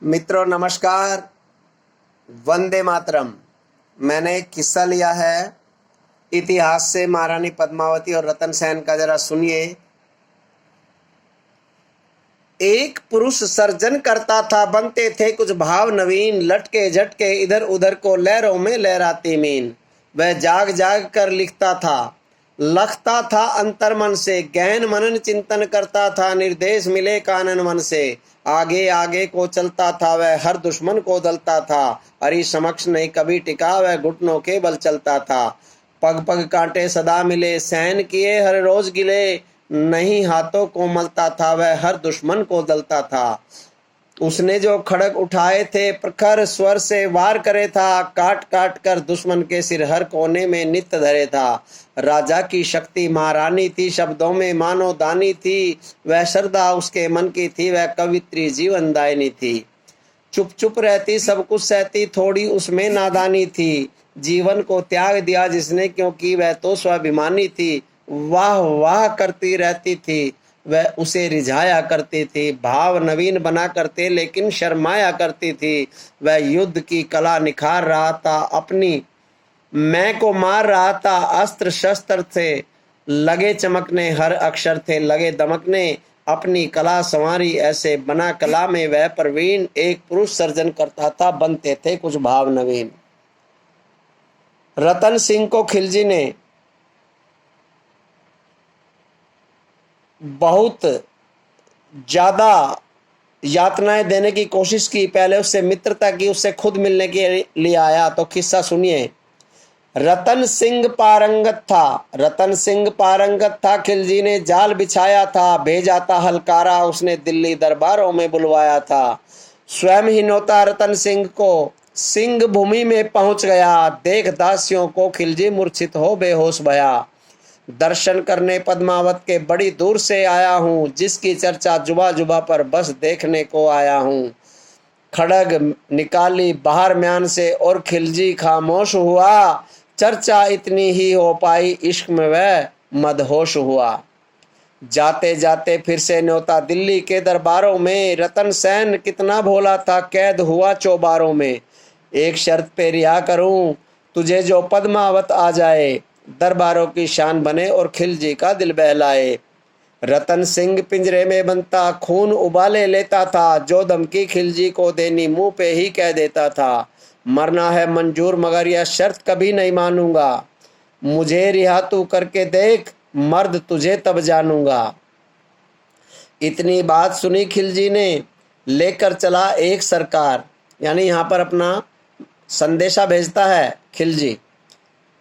मित्रों नमस्कार, वंदे मातरम। मैंने एक किस्सा लिया है इतिहास से, महारानी पद्मावती और रतन सेन का। जरा सुनिए। एक पुरुष सर्जन करता था, बनते थे कुछ भाव नवीन, लटके झटके इधर उधर को लहरों में लहराती मीन। वह जाग जाग कर लिखता था, लखता था अंतर्मन से, गहन मनन चिंतन करता था, निर्देश मिले कानन मन से। आगे आगे को चलता था वह, हर दुश्मन को दलता था, हरि समक्ष नहीं कभी टिका वह, घुटनों के बल चलता था। पग पग कांटे सदा मिले, सहन किए हर रोज गिले, नहीं हाथों को मलता था वह, हर दुश्मन को दलता था। उसने जो खड़ग उठाए थे, प्रखर स्वर से वार करे था, काट काट कर दुश्मन के सिर हर कोने में नित्य धरे था। राजा की शक्ति महारानी थी, शब्दों में मानो दानी थी, वह श्रद्धा उसके मन की थी, वह कवित्री जीवन दायनी थी। चुप चुप रहती सब कुछ सहती, थोड़ी उसमें नादानी थी, जीवन को त्याग दिया जिसने, क्योंकि वह तो स्वाभिमानी थी। वाह वाह करती रहती थी, वह उसे रिझाया करती थी, भाव नवीन बना करते लेकिन शर्माया करती थी। वह युद्ध की कला निखार रहा था, अपनी मैं को मार रहा था, अस्त्र शस्त्र थे लगे चमकने, हर अक्षर थे लगे दमकने, अपनी कला संवारी ऐसे बना कला में वह प्रवीण। एक पुरुष सर्जन करता था, बनते थे कुछ भाव नवीन। रतन सिंह को खिलजी ने बहुत ज्यादा यातनाएं देने की कोशिश की। पहले उससे मित्रता की, उससे खुद मिलने के लिए आया। तो किस्सा सुनिए। रतन सिंह पारंगत था, रतन सिंह पारंगत था, खिलजी ने जाल बिछाया था, भेजा था हलकारा, उसने दिल्ली दरबारों में बुलवाया था। स्वयं ही नौता रतन सिंह को सिंह भूमि में पहुंच गया, देख दासियों को खिलजी मूर्छित हो बेहोश भया। दर्शन करने पद्मावत के बड़ी दूर से आया हूँ, जिसकी चर्चा जुबा जुबा पर बस देखने को आया हूँ। खड़ग निकाली बाहर म्यान से और खिलजी खामोश हुआ, चर्चा इतनी ही हो पाई, इश्क में वह मदहोश हुआ। जाते जाते फिर से न्योता दिल्ली के दरबारों में, रतन सेन कितना भोला था, कैद हुआ चौबारों में। एक शर्त पे रिहा करूं तुझे, जो पद्मावत आ जाए, दरबारों की शान बने और खिलजी का दिल बहलाए। रतन सिंह पिंजरे में बनता, खून उबाले लेता था, जो धमकी खिलजी को देनी मुंह पे ही कह देता था। मरना है मंजूर मगर यह शर्त कभी नहीं मानूंगा, मुझे रिहा तू करके देख, मर्द तुझे तब जानूंगा। इतनी बात सुनी खिलजी ने, लेकर चला एक सरकार। यानी यहाँ पर अपना संदेशा भेजता है खिलजी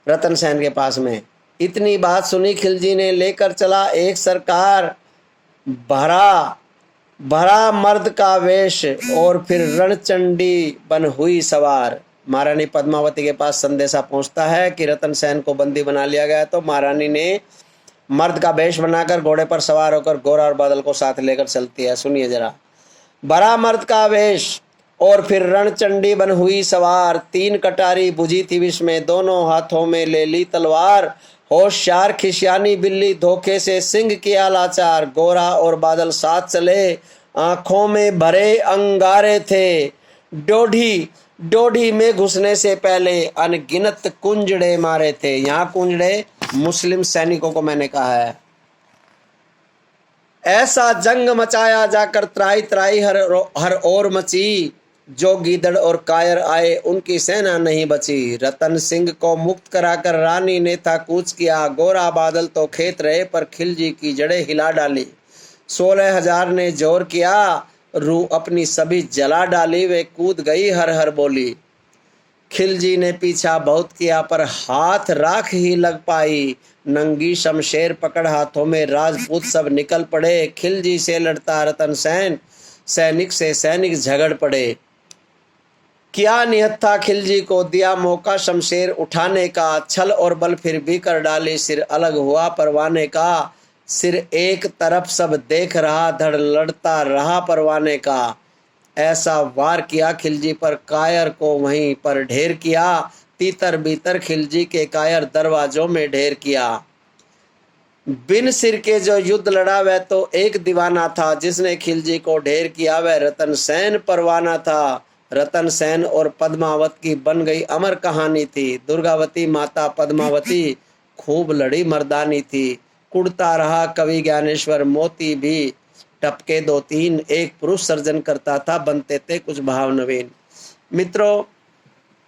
रतन सेन के पास में। इतनी बात सुनी खिलजी ने, लेकर चला एक सरकार, भरा भरा मर्द का वेश, और फिर रणचंडी बन हुई सवार। महारानी पद्मावती के पास संदेशा पहुंचता है कि रतन सेन को बंदी बना लिया गया। तो महारानी ने मर्द का वेश बनाकर घोड़े पर सवार होकर गोरा और बादल को साथ लेकर चलती है। सुनिए जरा। भरा मर्द का वेश और फिर रणचंडी बन हुई सवार, तीन कटारी बुझी थी विष में, दोनों हाथों में ले ली तलवार। होशियार खिसियानी बिल्ली, धोखे से सिंह किया लाचार, गोरा और बादल साथ चले, आंखों में भरे अंगारे थे। डोढ़ी डोढ़ी में घुसने से पहले अनगिनत कुंजड़े मारे थे। यहाँ कुंजड़े मुस्लिम सैनिकों को मैंने कहा है। ऐसा जंग मचाया जाकर त्राई त्राई हर ओर मची, जो गीदड़ और कायर आए उनकी सेना नहीं बची। रतन सिंह को मुक्त कराकर रानी ने था कूच किया, गोरा बादल तो खेत रहे पर खिलजी की जड़ें हिला डाली। 16,000 ने जोर किया, रूह अपनी सभी जला डाली, वे कूद गई हर हर बोली। खिलजी ने पीछा बहुत किया पर हाथ राख ही लग पाई, नंगी शमशेर पकड़ हाथों में राजपूत सब निकल पड़े। खिलजी से लड़ता रतन सेन, सैनिक से सैनिक झगड़ पड़े। क्या नियत था खिलजी को, दिया मौका शमशेर उठाने का, छल और बल फिर भी कर डाली, सिर अलग हुआ परवाने का। सिर एक तरफ सब देख रहा, धड़ लड़ता रहा परवाने का। ऐसा वार किया खिलजी पर, कायर को वहीं पर ढेर किया, तीतर बीतर खिलजी के कायर दरवाजों में ढेर किया। बिन सिर के जो युद्ध लड़ा वह तो एक दीवाना था, जिसने खिलजी को ढेर किया वह रतन सेन परवाना था। रतन सेन और पद्मावत की बन गई अमर कहानी थी। दुर्गावती माता पद्मावती खूब लड़ी मर्दानी थी। कुड़ता रहा कवि ज्ञानेश्वर मोती भी, टपके दो तीन एक पुरुष सर्जन करता था, बनते थे कुछ भाव नवीन। मित्रों,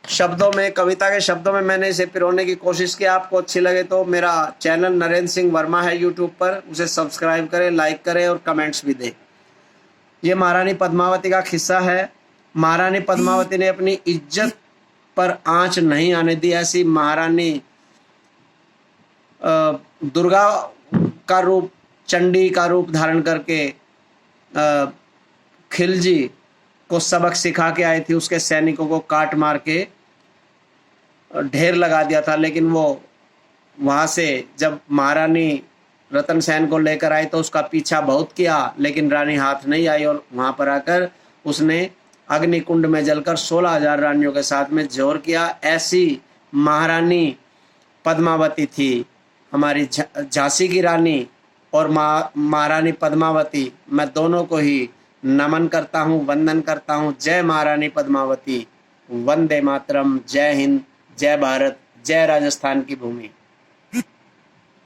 शब्दों में, कविता के शब्दों में मैंने इसे पिरोने की कोशिश की। आपको अच्छी लगे तो मेरा चैनल नरेंद्र सिंह वर्मा है यूट्यूब पर, उसे सब्सक्राइब करें, लाइक करें और कमेंट्स भी दें। ये महारानी पद्मावती का किस्सा है। महारानी पद्मावती ने अपनी इज्जत पर आंच नहीं आने दी। ऐसी महारानी दुर्गा का रूप, चंडी का रूप धारण करके खिलजी को सबक सिखा के आई थी। उसके सैनिकों को काट मार के ढेर लगा दिया था। लेकिन वो वहां से जब महारानी रतन सेन को लेकर आई तो उसका पीछा बहुत किया, लेकिन रानी हाथ नहीं आई और वहां पर आकर उसने अग्निकुंड में जलकर 16,000 रानियों के साथ में जोर किया। ऐसी महारानी पद्मावती थी हमारी झांसी की रानी। और महारानी पद्मावती, मैं दोनों को ही नमन करता हूँ, वंदन करता हूँ। जय महारानी पद्मावती, वंदे मातरम, जय हिंद, जय भारत, जय राजस्थान की भूमि।